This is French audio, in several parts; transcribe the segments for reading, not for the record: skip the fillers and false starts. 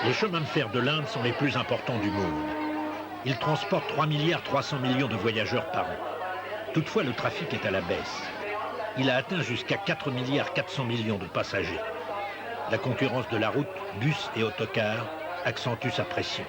Les chemins de fer de l'Inde sont les plus importants du monde. Ils transportent 3,3 milliards de voyageurs par an. Toutefois, le trafic est à la baisse. Il a atteint jusqu'à 4,4 milliards de passagers. La concurrence de la route, bus et autocars, accentue sa pression.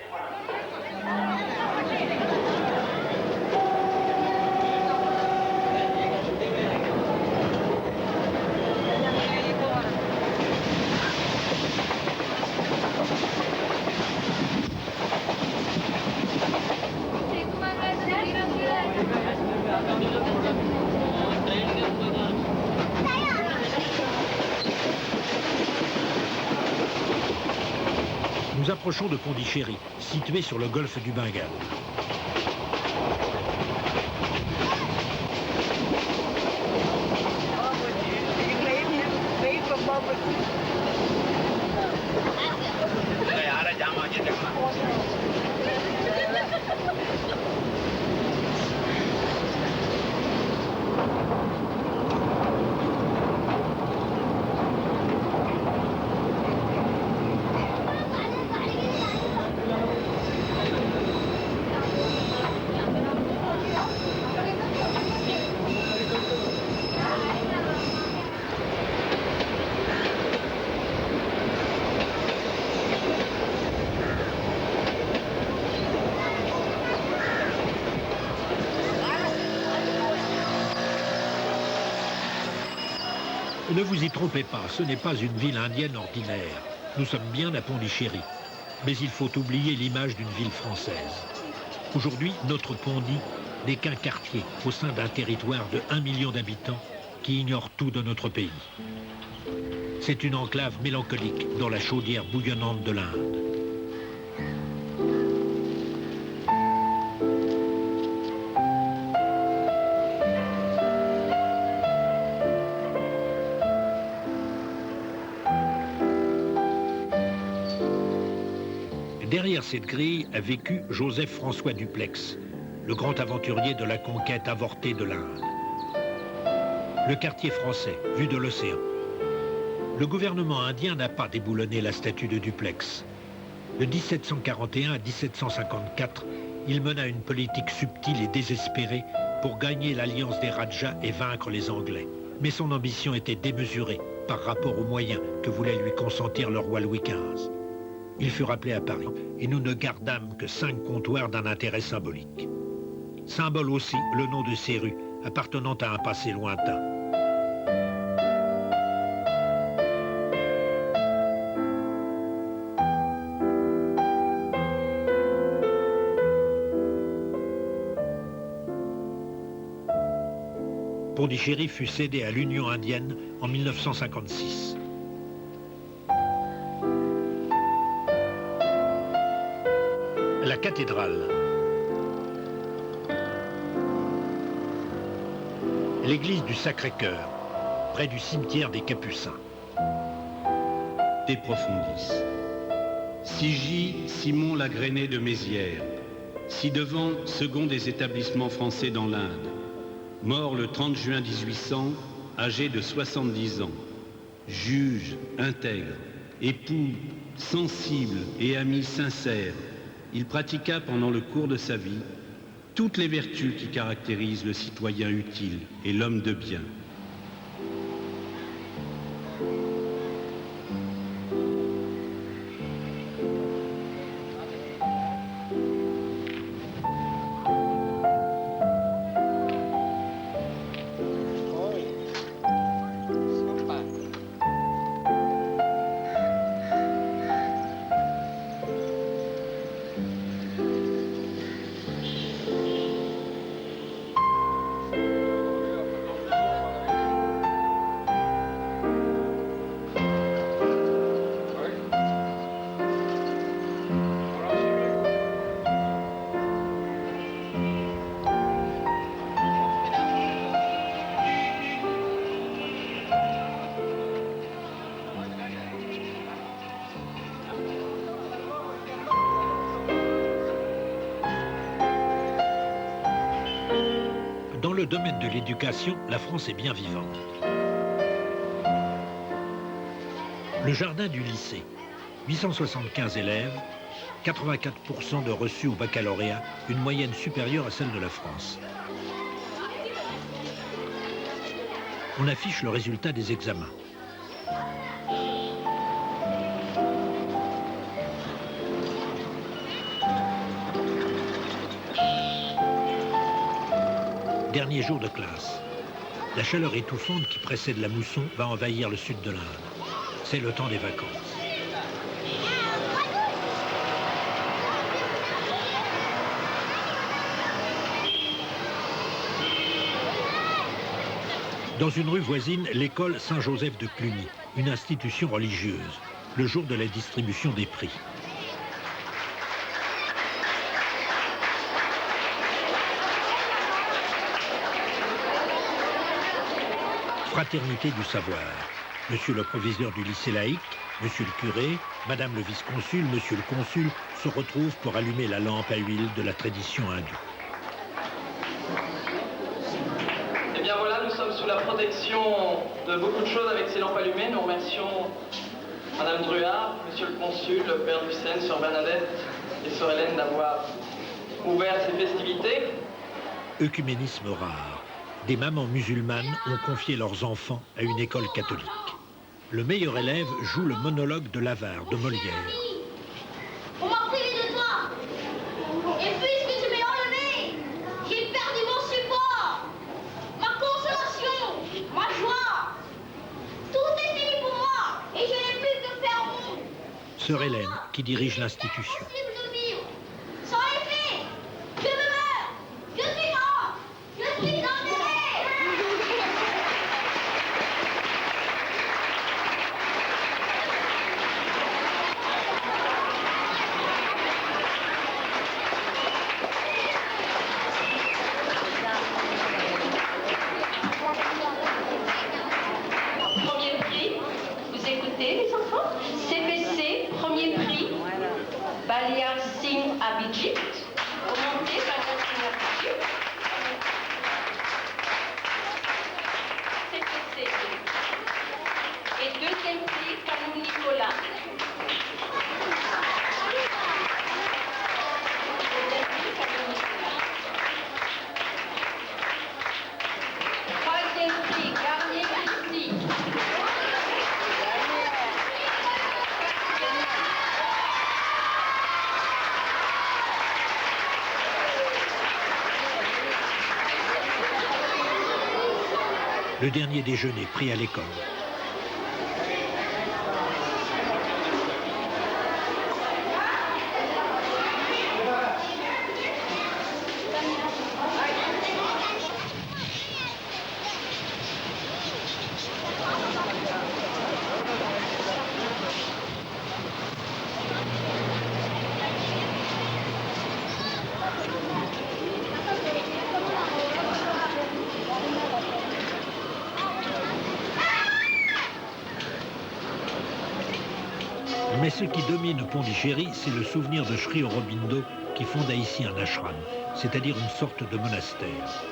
Nous approchons de Pondichéry, situé sur le golfe du Bengale. Ne vous y trompez pas, ce n'est pas une ville indienne ordinaire. Nous sommes bien à Pondichéry. Mais il faut oublier l'image d'une ville française. Aujourd'hui, notre Pondy n'est qu'un quartier au sein d'un territoire de 1 million d'habitants qui ignore tout de notre pays. C'est une enclave mélancolique dans la chaudière bouillonnante de l'Inde. Derrière cette grille a vécu Joseph-François Duplex, le grand aventurier de la conquête avortée de l'Inde. Le quartier français, vu de l'océan. Le gouvernement indien n'a pas déboulonné la statue de Duplex. De 1741 à 1754, il mena une politique subtile et désespérée pour gagner l'alliance des Rajas et vaincre les Anglais. Mais son ambition était démesurée par rapport aux moyens que voulait lui consentir le roi Louis XV. Il fut rappelé à Paris, et nous ne gardâmes que 5 comptoirs d'un intérêt symbolique. Symbole aussi le nom de ces rues, appartenant à un passé lointain. Pondichéry fut cédé à l'Union indienne en 1956. La cathédrale. L'église du Sacré-Cœur, près du cimetière des Capucins. De profundis. Sigy Simon Lagrené de Mézières, ci-devant second des établissements français dans l'Inde, mort le 30 juin 1800, âgé de 70 ans, juge, intègre, époux, sensible et ami sincère. Il pratiqua pendant le cours de sa vie toutes les vertus qui caractérisent le citoyen utile et l'homme de bien. Dans le domaine de l'éducation, la France est bien vivante. Le jardin du lycée, 875 élèves, 84% de reçus au baccalauréat, une moyenne supérieure à celle de la France. On affiche le résultat des examens. Dernier jour de classe. La chaleur étouffante qui précède la mousson va envahir le sud de l'Inde. C'est le temps des vacances. Dans une rue voisine, l'école Saint-Joseph de Cluny, une institution religieuse, le jour de la distribution des prix. Fraternité du savoir. Monsieur le proviseur du lycée laïque, monsieur le curé, madame le vice-consul, monsieur le consul se retrouvent pour allumer la lampe à huile de la tradition hindoue. Eh bien voilà, nous sommes sous la protection de beaucoup de choses avec ces lampes allumées. Nous remercions madame Druard, monsieur le consul, le père du Seine, sœur Bernadette et sœur Hélène d'avoir ouvert ces festivités. Œcuménisme rare. Des mamans musulmanes ont confié leurs enfants à une école catholique. Le meilleur élève joue le monologue de l'avare de Molière. On m'a privé de toi. Et puisque tu m'es enlevé, j'ai perdu mon support, ma consolation, ma joie. Tout est fini pour moi et je n'ai plus que faire monde. Sœur Hélène, qui dirige l'institution. Impossible de vivre sans effet. Je me meurs. Je suis mort. Je suis enterré. Premier prix, vous écoutez les enfants? CPC, premier prix, Baliar Singh Abhijit, remonté Baliar Singh Abhijit. CPC. Et deuxième prix, Canou Nicolas. Deuxième prix, Canou Nicolas. Troisième prix, Garnier Christy. Le dernier déjeuner pris à l'école. Mais ce qui domine Pondichéry, c'est le souvenir de Sri Aurobindo qui fonda ici un ashram, c'est-à-dire une sorte de monastère.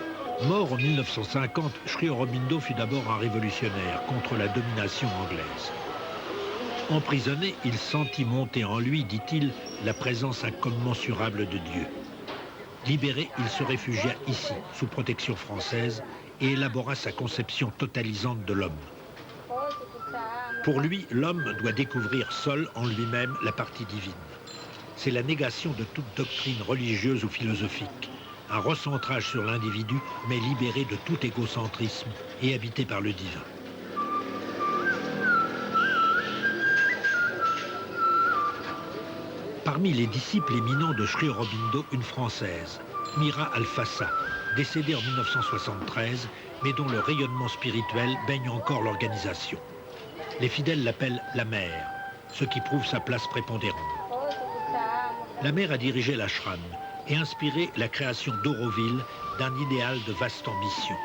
Mort en 1950, Sri Aurobindo fut d'abord un révolutionnaire contre la domination anglaise. Emprisonné, il sentit monter en lui, dit-il, la présence incommensurable de Dieu. Libéré, il se réfugia ici, sous protection française, et élabora sa conception totalisante de l'homme. Pour lui, l'homme doit découvrir seul en lui-même la partie divine. C'est la négation de toute doctrine religieuse ou philosophique, un recentrage sur l'individu, mais libéré de tout égocentrisme et habité par le divin. Parmi les disciples éminents de Sri Aurobindo, une Française, Mira Alfassa, décédée en 1973, mais dont le rayonnement spirituel baigne encore l'organisation. Les fidèles l'appellent la mère, ce qui prouve sa place prépondérante. La mère a dirigé l'ashram et inspiré la création d'Auroville d'un idéal de vaste ambition.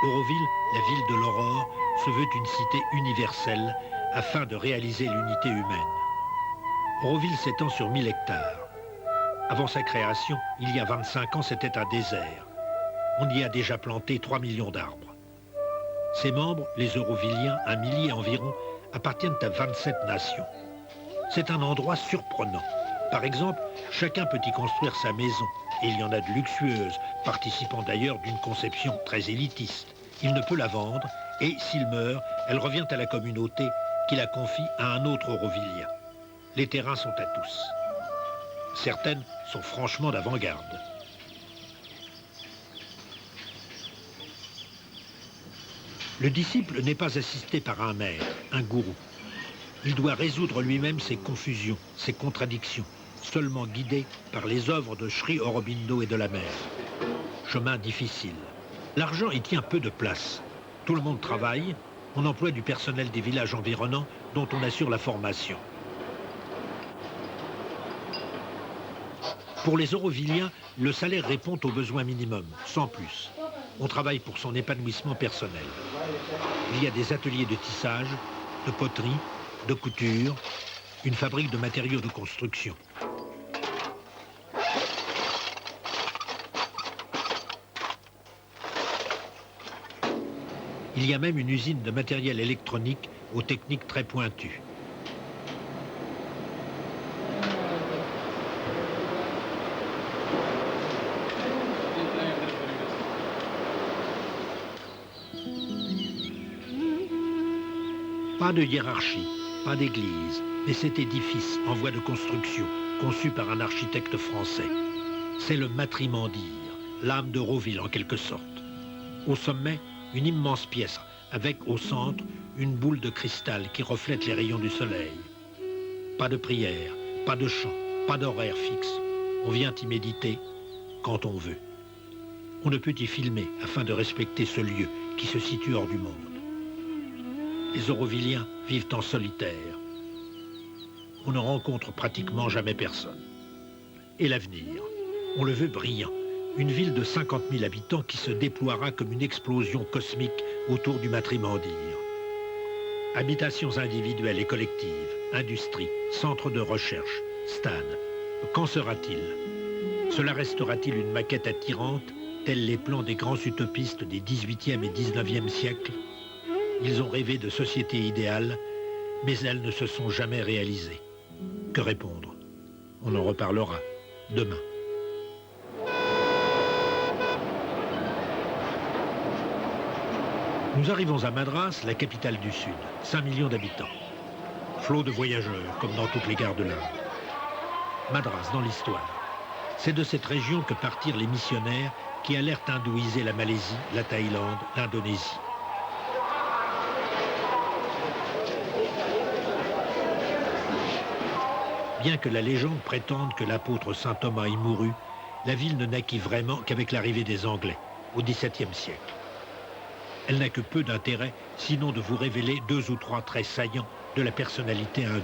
Auroville, la ville de l'aurore, se veut une cité universelle afin de réaliser l'unité humaine. Auroville s'étend sur 1000 hectares. Avant sa création, il y a 25 ans, c'était un désert. On y a déjà planté 3 millions d'arbres. Ses membres, les Aurovilliens, un millier environ, appartiennent à 27 nations. C'est un endroit surprenant. Par exemple, chacun peut y construire sa maison, et il y en a de luxueuses, participant d'ailleurs d'une conception très élitiste. Il ne peut la vendre, et s'il meurt, elle revient à la communauté qui la confie à un autre Aurovillien. Les terrains sont à tous. Certaines sont franchement d'avant-garde. Le disciple n'est pas assisté par un maître, un gourou. Il doit résoudre lui-même ses confusions, ses contradictions, seulement guidé par les œuvres de Sri Aurobindo et de la mer. Chemin difficile. L'argent y tient peu de place. Tout le monde travaille, on emploie du personnel des villages environnants dont on assure la formation. Pour les Aurovilliens, le salaire répond aux besoins minimums, sans plus. On travaille pour son épanouissement personnel. Il y a des ateliers de tissage, de poterie, de couture, une fabrique de matériaux de construction. Il y a même une usine de matériel électronique aux techniques très pointues. Pas de hiérarchie, pas d'église, mais cet édifice en voie de construction, conçu par un architecte français. C'est le Matrimandir, l'âme d'Auroville en quelque sorte. Au sommet, une immense pièce, avec au centre une boule de cristal qui reflète les rayons du soleil. Pas de prière, pas de chant, pas d'horaire fixe. On vient y méditer quand on veut. On ne peut y filmer afin de respecter ce lieu qui se situe hors du monde. Les Aurovilliens vivent en solitaire. On ne rencontre pratiquement jamais personne. Et l'avenir, on le veut brillant. Une ville de 50 000 habitants qui se déploiera comme une explosion cosmique autour du Matrimandir. Habitations individuelles et collectives, industries, centres de recherche, stades. Qu'en sera-t-il? Cela restera-t-il une maquette attirante, tels les plans des grands utopistes des 18e et 19e siècles? Ils ont rêvé de sociétés idéales, mais elles ne se sont jamais réalisées. Que répondre? On en reparlera demain. Nous arrivons à Madras, la capitale du Sud, 5 millions d'habitants. Flot de voyageurs, comme dans toutes les gares de l'Inde. Madras, dans l'histoire. C'est de cette région que partirent les missionnaires qui allèrent hindouiser la Malaisie, la Thaïlande, l'Indonésie. Bien que la légende prétende que l'apôtre saint Thomas y mourut, la ville ne naquit vraiment qu'avec l'arrivée des Anglais, au XVIIe siècle. Elle n'a que peu d'intérêt, sinon de vous révéler 2 ou 3 traits saillants de la personnalité hindoue.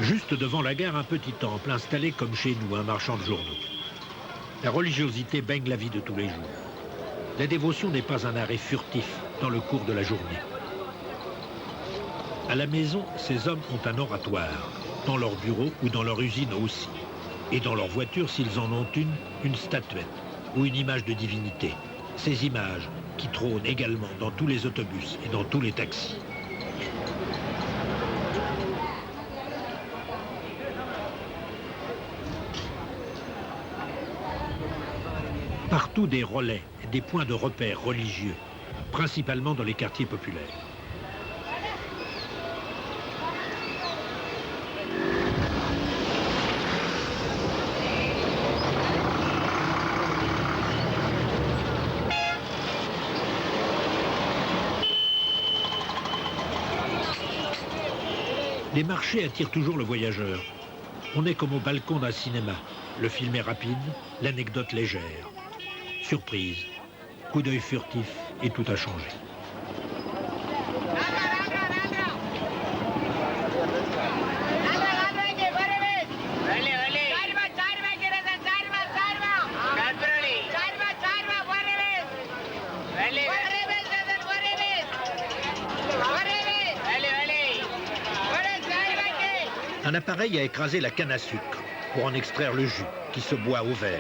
Juste devant la gare, un petit temple installé comme chez nous, un marchand de journaux. La religiosité baigne la vie de tous les jours. La dévotion n'est pas un arrêt furtif dans le cours de la journée. À la maison, ces hommes ont un oratoire, dans leur bureau ou dans leur usine aussi. Et dans leur voiture, s'ils en ont une statuette ou une image de divinité. Ces images qui trônent également dans tous les autobus et dans tous les taxis. Partout des relais, des points de repère religieux, principalement dans les quartiers populaires. Les marchés attirent toujours le voyageur. On est comme au balcon d'un cinéma. Le film est rapide, l'anecdote légère. Surprise, coup d'œil furtif et tout a changé. Un appareil a écrasé la canne à sucre pour en extraire le jus qui se boit au verre.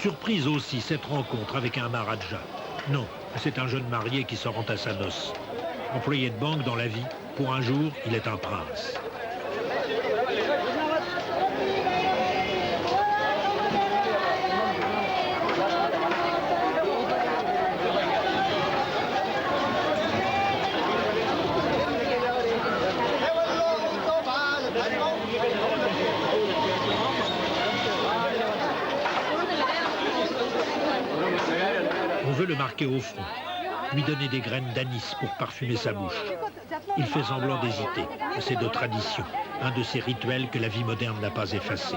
Surprise aussi cette rencontre avec un Maharaja. Non, c'est un jeune marié qui se rend à sa noce. Employé de banque dans la vie, pour un jour, il est un prince. On veut le marquer au front, lui donner des graines d'anis pour parfumer sa bouche. Il fait semblant d'hésiter. C'est de tradition, un de ces rituels que la vie moderne n'a pas effacé.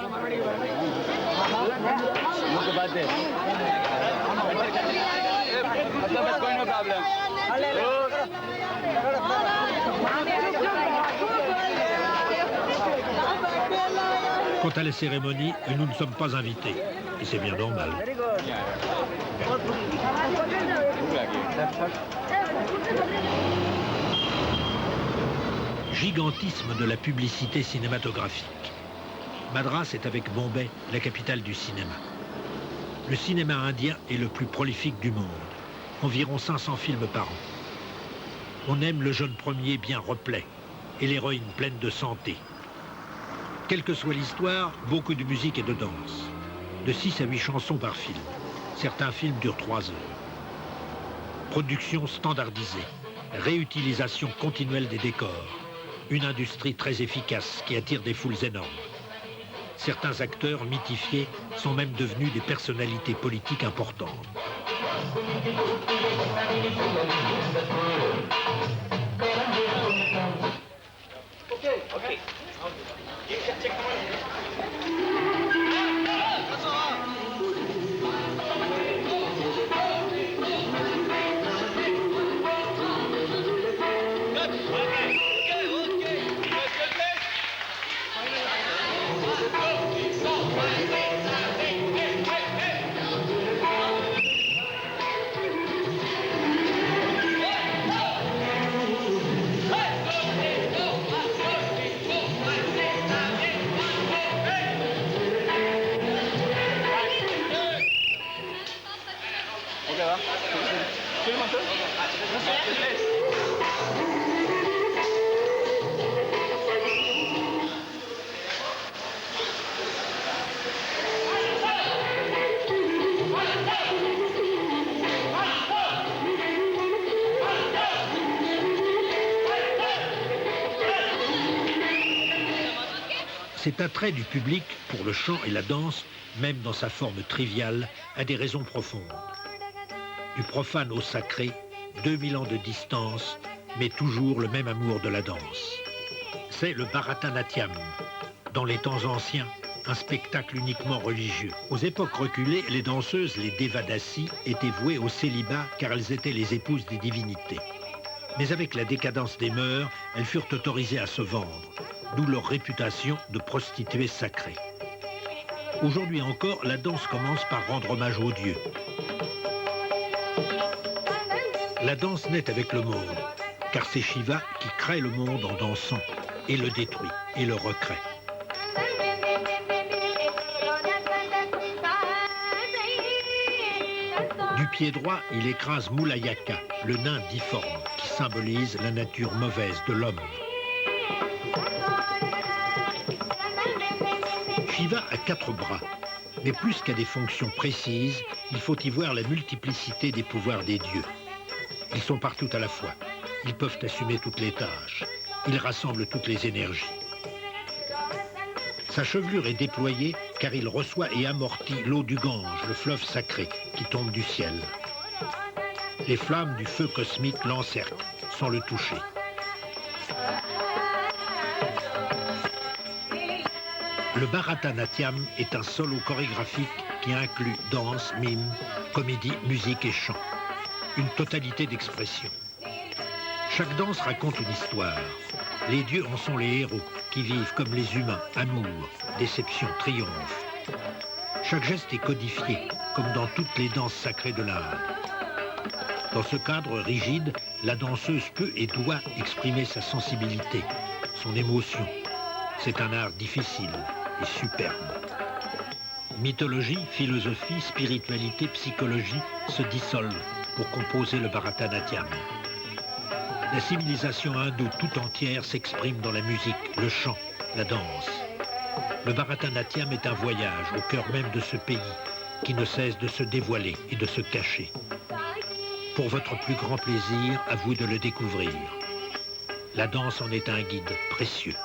Quant à la cérémonie, nous ne sommes pas invités. Et c'est bien normal. Gigantisme de la publicité cinématographique. Madras est avec Bombay la capitale du cinéma. Le cinéma indien est le plus prolifique du monde. Environ 500 films par an. On aime le jeune premier bien replet et l'héroïne pleine de santé. Quelle que soit l'histoire, beaucoup de musique et de danse. De 6 à 8 chansons par film. Certains films durent 3 heures. Production standardisée. Réutilisation continuelle des décors. Une industrie très efficace qui attire des foules énormes. Certains acteurs mythifiés sont même devenus des personnalités politiques importantes. Cet attrait du public pour le chant et la danse, même dans sa forme triviale, a des raisons profondes. Du profane au sacré, 2000 ans de distance, mais toujours le même amour de la danse. C'est le Bharatanatyam. Dans les temps anciens, un spectacle uniquement religieux. Aux époques reculées, les danseuses, les Devadasi, étaient vouées au célibat car elles étaient les épouses des divinités. Mais avec la décadence des mœurs, elles furent autorisées à se vendre, d'où leur réputation de prostituées sacrées. Aujourd'hui encore, la danse commence par rendre hommage aux dieux. La danse naît avec le monde, car c'est Shiva qui crée le monde en dansant, et le détruit, et le recrée. Du pied droit, il écrase Mulayaka, le nain difforme, qui symbolise la nature mauvaise de l'homme. Shiva a 4 bras, mais plus qu'à des fonctions précises, il faut y voir la multiplicité des pouvoirs des dieux. Ils sont partout à la fois. Ils peuvent assumer toutes les tâches. Ils rassemblent toutes les énergies. Sa chevelure est déployée car il reçoit et amortit l'eau du Gange, le fleuve sacré, qui tombe du ciel. Les flammes du feu cosmique l'encerclent, sans le toucher. Le Bharatanatyam est un solo chorégraphique qui inclut danse, mime, comédie, musique et chant. Une totalité d'expression. Chaque danse raconte une histoire. Les dieux en sont les héros, qui vivent comme les humains, amour, déception, triomphe. Chaque geste est codifié, comme dans toutes les danses sacrées de l'Inde. Dans ce cadre rigide, la danseuse peut et doit exprimer sa sensibilité, son émotion. C'est un art difficile et superbe. Mythologie, philosophie, spiritualité, psychologie se dissolvent pour composer le Bharatanatyam. La civilisation hindoue tout entière s'exprime dans la musique, le chant, la danse. Le Bharatanatyam est un voyage au cœur même de ce pays qui ne cesse de se dévoiler et de se cacher. Pour votre plus grand plaisir, à vous de le découvrir. La danse en est un guide précieux.